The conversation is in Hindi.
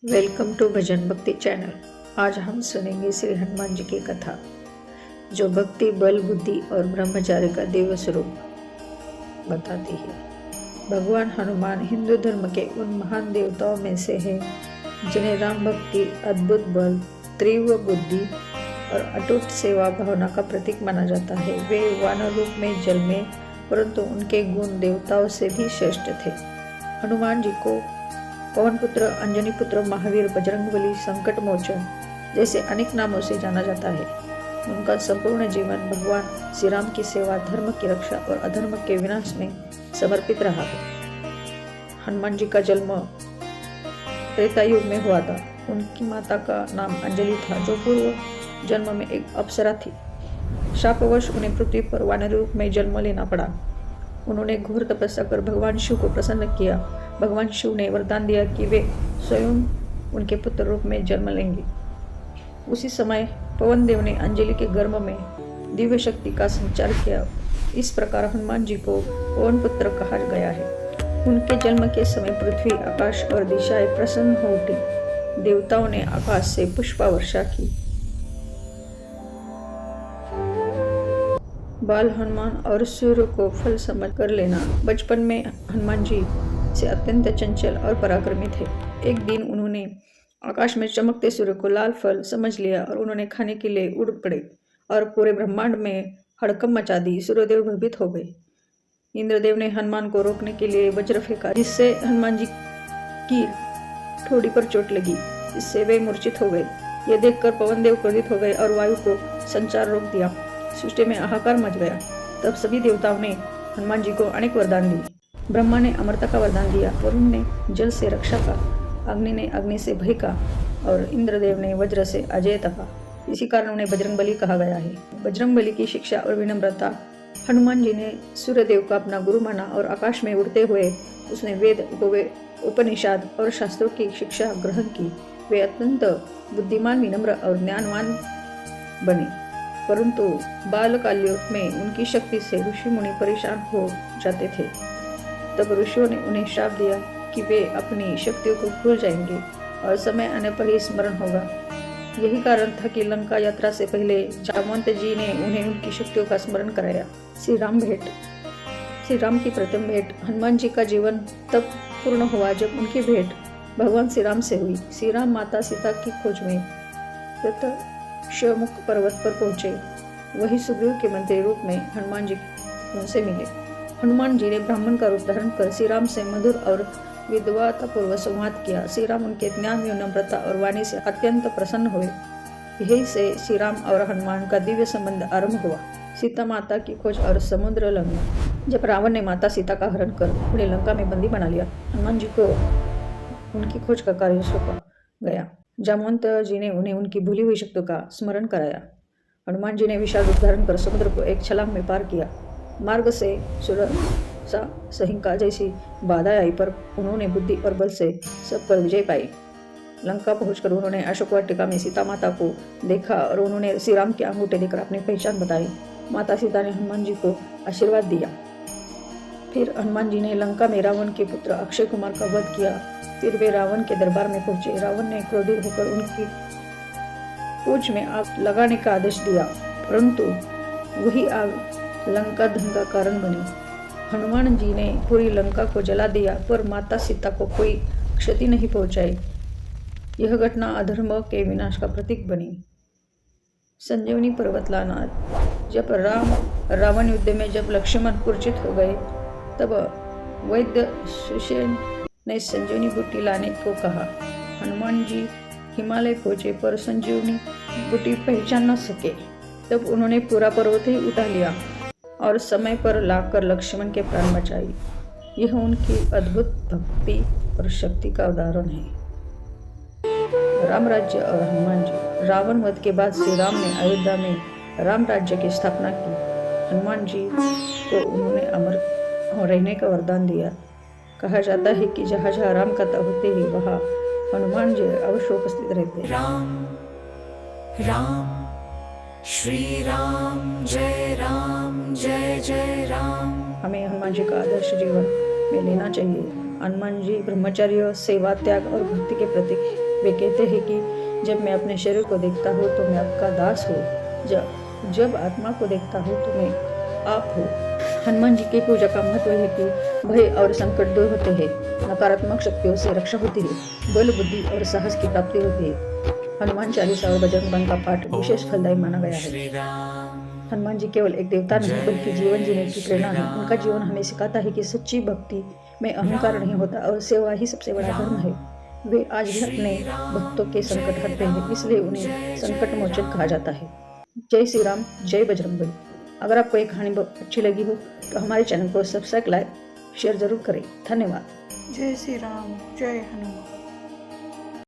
वेलकम टू भजन भक्ति चैनल। आज हम सुनेंगे श्री हनुमान जी की कथा, जो भक्ति, बल, बुद्धि और ब्रह्मचार्य का दिव्य स्वरूप बताती है। भगवान हनुमान हिंदू धर्म के उन महान देवताओं में से हैं जिन्हें राम भक्ति, अद्भुत बल, तीव्र बुद्धि और अटूट सेवा भावना का प्रतीक माना जाता है। वे वानर रूप में जल में, परंतु उनके गुण देवताओं से भी श्रेष्ठ थे। हनुमान जी को पवन पुत्र, अंजनी पुत्र, महावीर, बजरंगबली, संकट मोचन जैसे अनेक नामों से जाना जाता है। उनका संपूर्ण जीवन भगवान श्री राम की सेवा, धर्म की रक्षा और अधर्म के विनाश में समर्पित रहा है। हनुमान जी का जन्म त्रेता युग में हुआ था। उनकी माता का नाम अंजलि था, जो पूर्व जन्म में एक अप्सरा थी। शापवश उन्हें पृथ्वी पर वानर रूप में जन्म लेना पड़ा। उन्होंने घोर तपस्या कर भगवान शिव को प्रसन्न किया। भगवान शिव ने वरदान दिया कि वे स्वयं उनके पुत्र रूप में जन्म लेंगे। उसी समय पवन देव ने अंजलि के गर्भ में दिव्य शक्ति का संचार किया। इस प्रकार हनुमान जी को पवन पुत्र कहा गया है। उनके जन्म के समय पृथ्वी, आकाश और दिशाएं प्रसन्न हो उठी। देवताओं ने आकाश से पुष्पा वर्षा की। बाल हनुमान और सूर्य को फल समझ कर लेना। बचपन में हनुमान जी से अत्यंत चंचल और पराक्रमी थे। एक दिन उन्होंने आकाश में चमकते सूर्य को लाल फल समझ लिया और उन्होंने खाने के लिए उड़ पड़े और पूरे ब्रह्मांड में हड़कंप मचा दी। सूर्यदेव भयभीत हो गए। इंद्रदेव ने हनुमान को रोकने के लिए वज्र फेंका, जिससे हनुमान जी की ठोड़ी पर चोट लगी, जिससे वे मूर्छित हो गए। यह देखकर पवन देव क्रोधित हो गए और वायु को संचार रोक दिया। सृष्टि में हाहाकार मच गया। तब सभी देवताओं ने हनुमान जी को अनेक वरदान दिए। ब्रह्मा ने अमरता का वरदान दिया, वरुण ने जल से रक्षा का, अग्नि ने अग्नि से भय का और इंद्रदेव ने वज्र से अजेयता का। इसी कारण उन्हें बजरंगबली कहा गया है। बजरंगबली की शिक्षा और विनम्रता। हनुमान जी ने सूर्यदेव का अपना गुरु माना और आकाश में उड़ते हुए उसने वेद, उपनिषद और शास्त्रों की शिक्षा ग्रहण की। वे अत्यंत बुद्धिमान, विनम्र और ज्ञानवान बने। परंतु बालकाल्युग में उनकी शक्ति से ऋषि मुनि परेशान हो जाते थे। तब ऋषियों ने उन्हें श्राप दिया कि वे अपनी शक्तियों को भूल जाएंगे और समय आने पर ही स्मरण होगा। यही कारण था कि लंका यात्रा से पहले जामवंत जी ने उन्हें उनकी शक्तियों का स्मरण कराया। श्री राम की प्रथम भेंट। हनुमान जी का जीवन तब पूर्ण हुआ जब उनकी भेंट भगवान श्री राम से हुई। श्री राम माता सीता की खोज में शिवमुख पर्वत पर पहुंचे। वही सुग्रीव के मंत्री रूप में हनुमान जी उनसे मिले। हनुमान जी ने ब्राह्मण का रूप धारण कर श्री राम से मधुर और विद्वतापूर्वक संवाद किया। श्री राम उनके ज्ञान, विनम्रता और वाणी से अत्यंत प्रसन्न हुए। यही से श्री राम और हनुमान का दिव्य संबंध आरंभ हुआ। सीता माता की खोज और समुद्र लंघन। जब रावण ने माता सीता का हरण कर उन्हें लंका में बंदी बना लिया, हनुमान जी को उनकी खोज का कार्य सौंपा गया। जामवंत जी ने उन्हें उनकी भूली हुई शक्तियों का स्मरण कराया। हनुमान जी ने विशाल रूप धारण कर समुद्र को एक छलांग में पार किया। मार्ग से सुरसा, सहिंका जैसी बाधाएं आई, पर उन्होंने बुद्धि और बल से सब पर विजय पाई। लंका पहुंचकर उन्होंने अशोक वाटिका में सीता माता को देखा और उन्होंने श्री राम के अंगूठे देकर अपनी पहचान बताई। माता सीता ने हनुमान जी को आशीर्वाद दिया। फिर हनुमान जी ने लंका में रावण के पुत्र अक्षय कुमार का वध किया। फिर वे रावण के दरबार में पहुंचे। रावण ने क्रोधित होकर उनकी पूंछ में आग लगाने का आदेश दिया, परंतु वही आग लंका दहन का कारण बनी। हनुमान जी ने पूरी लंका को जला दिया, पर माता सीता को कोई क्षति नहीं पहुंचाई। यह घटना अधर्म के विनाश का प्रतीक बनी। संजीवनी पर्वत लाना। जब रावण युद्ध में जब लक्ष्मण मूर्छित हो गए, तब वैद्य सुषेण ने संजीवनी बूटी लाने को कहा। हनुमान जी हिमालय पहुंचे, पर संजीवनी बूटी पहचान न सके। तब उन्होंने पूरा पर्वत ही उठा लिया और समय पर लाकर लक्ष्मण के प्राण बचाए। यह उनकी अद्भुत भक्ति और शक्ति का उदाहरण है। राम राज्य और हनुमान जी। रावण वध के बाद श्री राम ने अयोध्या में राम राज्य की स्थापना की। हनुमान जी को उन्होंने अमर रहने का वरदान दिया। कहा जाता है कि जहाँ जहाँ राम कथा होते ही वहाँ हनुमान जी अवश्य उपस्थित रहते। राम राम श्री राम जय जय राम। हमें हनुमान जी का आदर्श जीवन में लेना चाहिए। हनुमान जी ब्रह्मचर्य, सेवा, त्याग और भक्ति के प्रतीक वे कहते हैं कि जब मैं अपने शरीर को देखता हूँ तो मैं आपका दास हूँ, जब आत्मा को देखता हूँ तो मैं आप हूँ। हनुमान जी की पूजा का महत्व है कि भय और संकट दूर होते हैं, नकारात्मक शक्तियों से रक्षा होती है, बल बुद्धि और साहस की प्राप्ति होती है। हनुमान चालीसा और बजरंग बाण का पाठ विशेष फलदायी माना गया है। हनुमान जी केवल एक देवता नहीं बल्कि जीवन जीने की प्रेरणा है। उनका जीवन हमें सिखाता है कि सच्ची भक्ति में अहंकार नहीं होता और सेवा ही सबसे बड़ा धर्म है। वे आज भी अपने भक्तों के संकट हरते हैं, इसलिए उन्हें संकट मोचन कहा जाता है। जय श्री राम, जय बजरंगबली। अगर आपको ये कहानी अच्छी लगी हो तो हमारे चैनल को सब्सक्राइब, लाइक, शेयर जरूर करें। धन्यवाद। जय श्री राम, जय हनुमान।